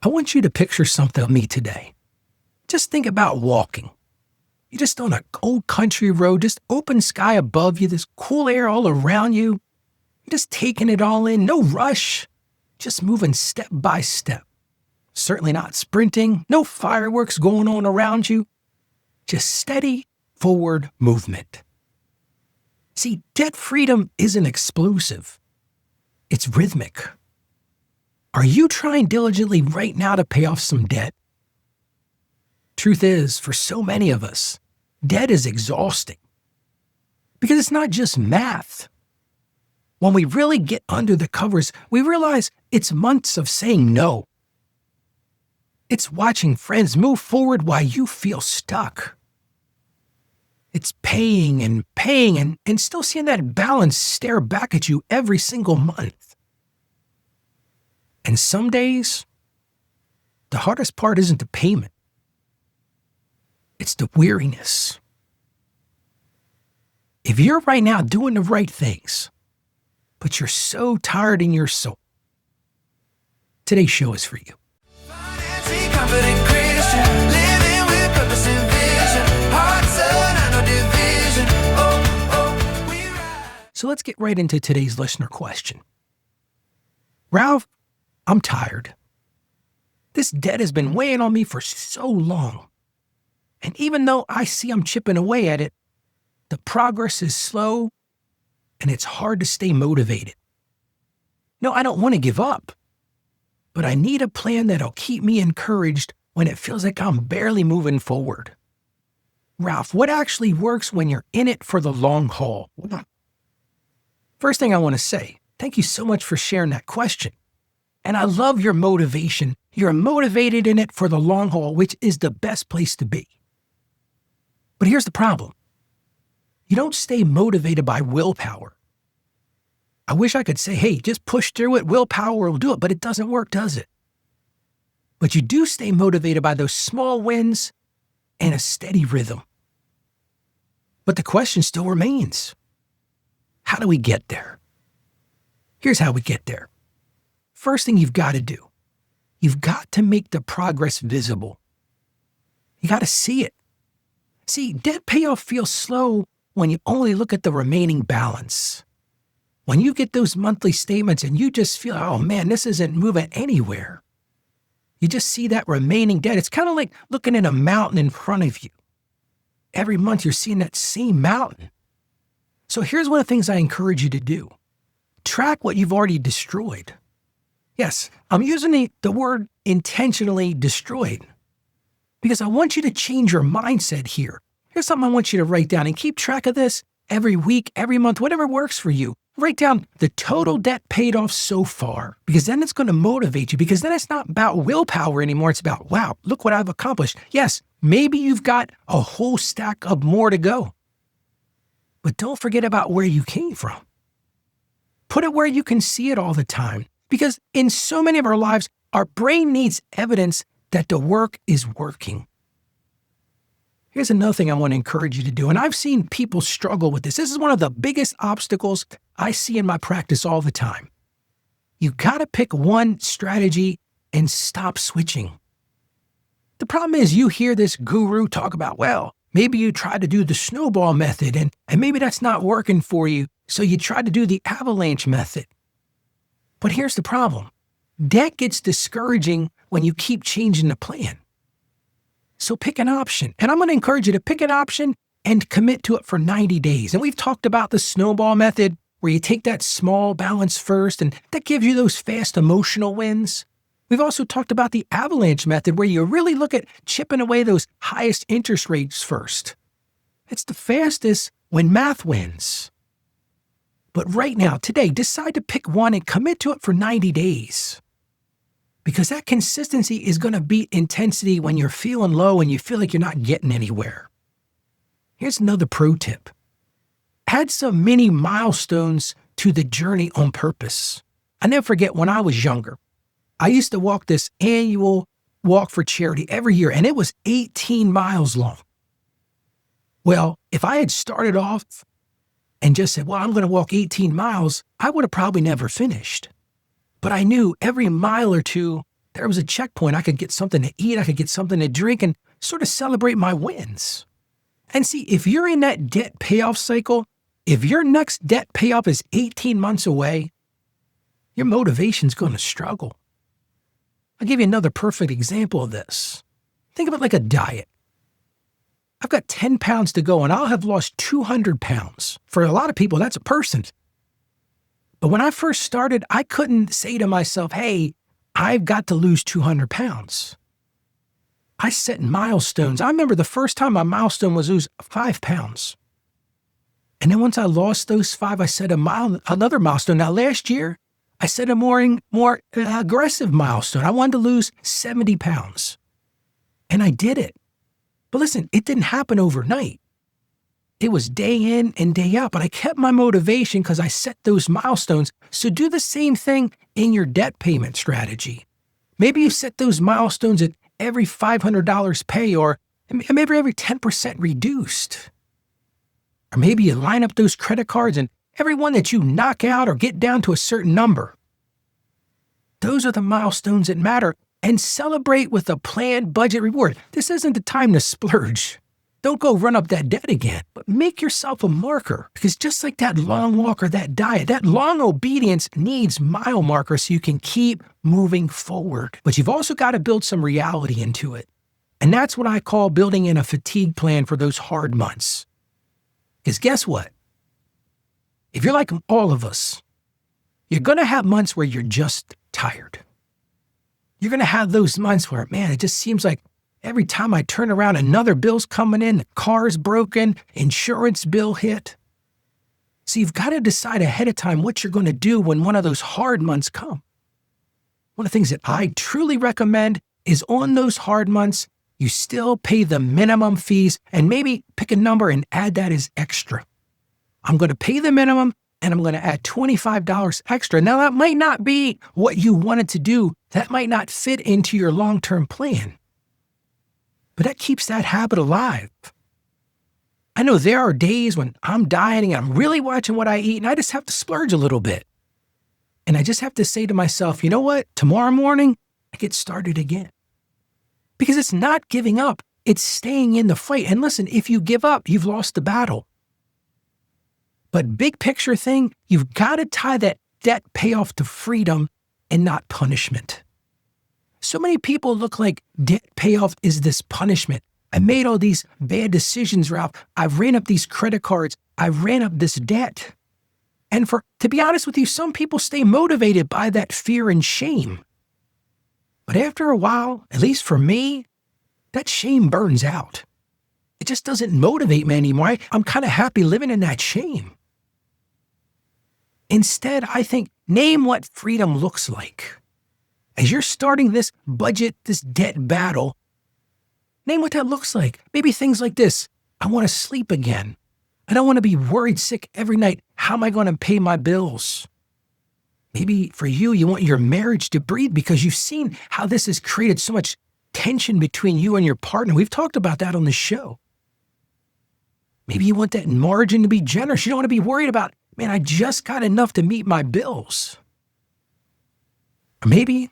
I want you to picture something of me today. Just think about walking. You're just on an old country road, just open sky above you, this cool air all around you. You're just taking it all in, no rush, just moving step by step. Certainly not sprinting, no fireworks going on around you. Just steady forward movement. See, debt freedom isn't explosive. It's rhythmic. Are you trying diligently right now to pay off some debt? Truth is, for so many of us, debt is exhausting. Because it's not just math. When we really get under the covers, we realize it's months of saying no. It's watching friends move forward while you feel stuck. It's paying and still seeing that balance stare back at you every single month. And some days, the hardest part isn't the payment. It's the weariness. If you're right now doing the right things, but you're so tired in your soul, today's show is for you. So let's get right into today's listener question. Ralph, I'm tired. This debt has been weighing on me for so long. And even though I see I'm chipping away at it, the progress is slow and it's hard to stay motivated. No, I don't want to give up, but I need a plan that'll keep me encouraged when it feels like I'm barely moving forward. Ralph, what actually works when you're in it for the long haul? First thing I want to say, thank you so much for sharing that question. And I love your motivation. You're motivated in it for the long haul, which is the best place to be. But here's the problem. You don't stay motivated by willpower. I wish I could say, hey, just push through it, willpower will do it, but it doesn't work, does it? But you do stay motivated by those small wins and a steady rhythm. But the question still remains. How do we get there? Here's how we get there. First thing you've got to do, you've got to make the progress visible. You got to see it. See, debt payoff feels slow when you only look at the remaining balance. When you get those monthly statements and you just feel, oh man, this isn't moving anywhere. You just see that remaining debt. It's kind of like looking at a mountain in front of you. Every month you're seeing that same mountain. So here's one of the things I encourage you to do. Track what you've already destroyed. Yes, I'm using the word intentionally destroyed because I want you to change your mindset here. Here's something I want you to write down and keep track of this every week, every month, whatever works for you. Write down the total debt paid off so far because then it's going to motivate you because then it's not about willpower anymore. It's about, wow, look what I've accomplished. Yes, maybe you've got a whole stack of more to go. But don't forget about where you came from. Put it where you can see it all the time. Because in so many of our lives, our brain needs evidence that the work is working. Here's another thing I want to encourage you to do, and I've seen people struggle with this. This is one of the biggest obstacles I see in my practice all the time. You got to pick one strategy and stop switching. The problem is you hear this guru talk about, well, maybe you try to do the snowball method and maybe that's not working for you, so you try to do the avalanche method. But here's the problem. Debt gets discouraging when you keep changing the plan. So pick an option. And I'm going to encourage you to pick an option and commit to it for 90 days. And we've talked about the snowball method where you take that small balance first and that gives you those fast emotional wins. We've also talked about the avalanche method where you really look at chipping away those highest interest rates first. It's the fastest when math wins. But right now, today, decide to pick one and commit to it for 90 days. Because that consistency is going to beat intensity when you're feeling low and you feel like you're not getting anywhere. Here's another pro tip. Add some mini milestones to the journey on purpose. I never forget when I was younger. I used to walk this annual walk for charity every year, and it was 18 miles long. Well, if I had started off and just said, well, I'm going to walk 18 miles, I would have probably never finished. But I knew every mile or two There was a checkpoint. I could get something to eat, I could get something to drink, and sort of celebrate my wins. And see, if you're in that debt payoff cycle, if your next debt payoff is 18 months away, your motivation's going to struggle. I'll give you another perfect example of this. Think of it like a diet. I've got 10 pounds to go and I'll have lost 200 pounds. For a lot of people, that's a person. But when I first started, I couldn't say to myself, hey, I've got to lose 200 pounds. I set milestones. I remember the first time my milestone was lose 5 pounds. And then once I lost those 5, I set another milestone. Now last year, I set a more aggressive milestone. I wanted to lose 70 pounds. And I did it. But listen, it didn't happen overnight. It was day in and day out, but I kept my motivation because I set those milestones. So do the same thing in your debt payment strategy. Maybe you set those milestones at every $500 pay or maybe every 10% reduced. Or maybe you line up those credit cards and every one that you knock out or get down to a certain number. Those are the milestones that matter. And celebrate with a planned budget reward. This isn't the time to splurge. Don't go run up that debt again, but make yourself a marker. Because just like that long walk or that diet, that long obedience needs mile markers so you can keep moving forward. But you've also got to build some reality into it. And that's what I call building in a fatigue plan for those hard months. Because guess what? If you're like all of us, you're going to have months where you're just tired. You're going to have those months where, man, it just seems like every time I turn around, another bill's coming in, the car's broken, insurance bill hit. So you've got to decide ahead of time what you're going to do when one of those hard months come. One of the things that I truly recommend is on those hard months, you still pay the minimum fees and maybe pick a number and add that as extra. I'm going to pay the minimum and I'm going to add $25 extra. Now, that might not be what you wanted to do. That might not fit into your long-term plan. But that keeps that habit alive. I know there are days when I'm dieting and I'm really watching what I eat and I just have to splurge a little bit. And I just have to say to myself, you know what? Tomorrow morning, I get started again. Because it's not giving up. It's staying in the fight. And listen, if you give up, you've lost the battle. But big picture thing, you've got to tie that debt payoff to freedom and not punishment. So many people look like debt payoff is this punishment. I made all these bad decisions, Ralph. I've ran up these credit cards. I've ran up this debt. And to be honest with you, some people stay motivated by that fear and shame. But after a while, at least for me, that shame burns out. It just doesn't motivate me anymore. I'm kind of happy living in that shame. Instead, I think, name what freedom looks like. As you're starting this budget, this debt battle, name what that looks like. Maybe things like this. I want to sleep again. I don't want to be worried sick every night. How am I going to pay my bills? Maybe for you, you want your marriage to breathe because you've seen how this has created so much tension between you and your partner. We've talked about that on the show. Maybe you want that margin to be generous. You don't want to be worried about, man, I just got enough to meet my bills. Or maybe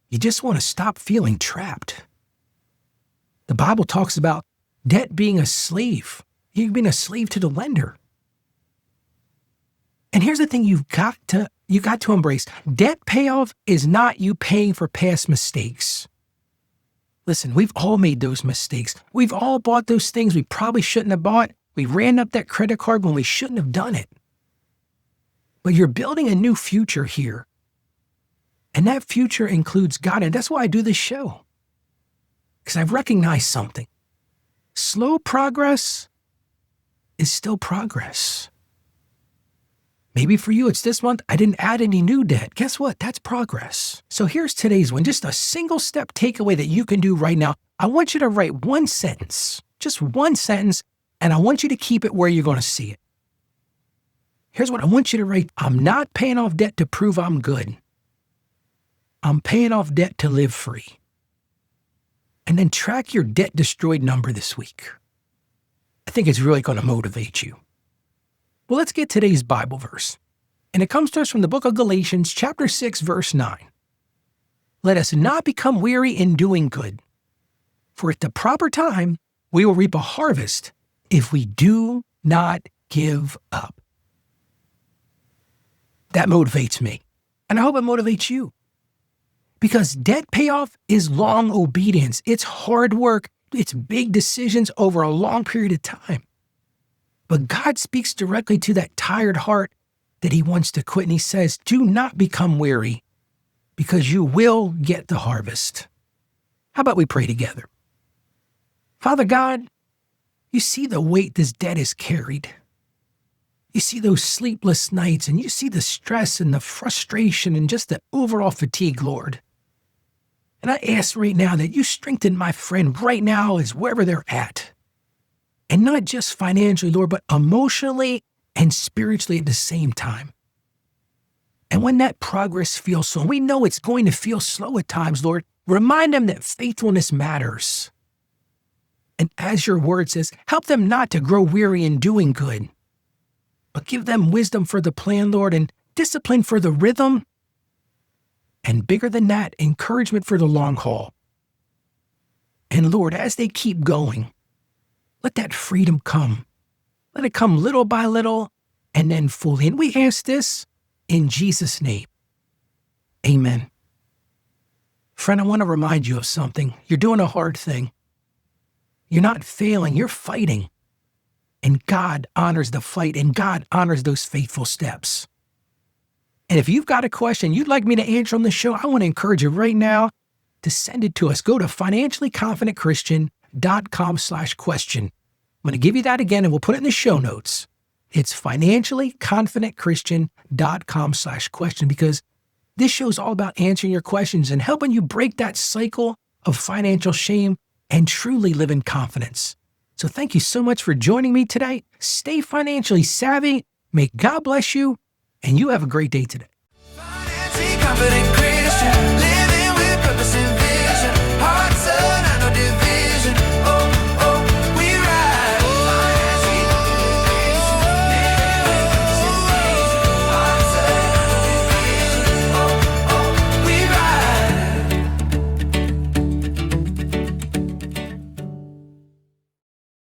you just want to stop feeling trapped. The Bible talks about debt being a slave. You've been a slave to the lender. And here's the thing you got to embrace. Debt payoff is not you paying for past mistakes. Listen, we've all made those mistakes. We've all bought those things we probably shouldn't have bought. We ran up that credit card when we shouldn't have done it. But you're building a new future here. And that future includes God. And that's why I do this show. Because I've recognized something. Slow progress is still progress. Maybe for you, it's this month, I didn't add any new debt. Guess what? That's progress. So here's today's one, just a single step takeaway that you can do right now. I want you to write one sentence, just one sentence, and I want you to keep it where you're going to see it. Here's what I want you to write. I'm not paying off debt to prove I'm good. I'm paying off debt to live free. And then track your debt destroyed number this week. I think it's really going to motivate you. Well, let's get today's Bible verse. And it comes to us from the book of Galatians, chapter 6, verse 9. let us not become weary in doing good. For at the proper time, we will reap a harvest if we do not give up. That motivates me, and I hope it motivates you. Because debt payoff is long obedience. It's hard work. It's big decisions over a long period of time. But God speaks directly to that tired heart that he wants to quit, and he says, do not become weary, because you will get the harvest. How about we pray together? Father God, you see the weight this debt has carried. You see those sleepless nights, and you see the stress and the frustration and just the overall fatigue, Lord. And I ask right now that you strengthen my friend right now as wherever they're at. And not just financially, Lord, but emotionally and spiritually at the same time. And when that progress feels slow, we know it's going to feel slow at times, Lord, remind them that faithfulness matters. And as your word says, help them not to grow weary in doing good, but give them wisdom for the plan, Lord, and discipline for the rhythm, and bigger than that, encouragement for the long haul. And Lord, as they keep going, let that freedom come. Let it come little by little and then fully. And we ask this in Jesus' name. Amen. Friend, I want to remind you of something. You're doing a hard thing. You're not failing, you're fighting. And God honors the fight, and God honors those faithful steps. And if you've got a question you'd like me to answer on the show, I want to encourage you right now to send it to us. Go to financiallyconfidentchristian.com/question. I'm going to give you that again, and we'll put it in the show notes. It's financiallyconfidentchristian.com/question, because this show's all about answering your questions and helping you break that cycle of financial shame and truly live in confidence. So thank you so much for joining me today. Stay financially savvy. May God bless you, and you have a great day today. Financially confident Christian.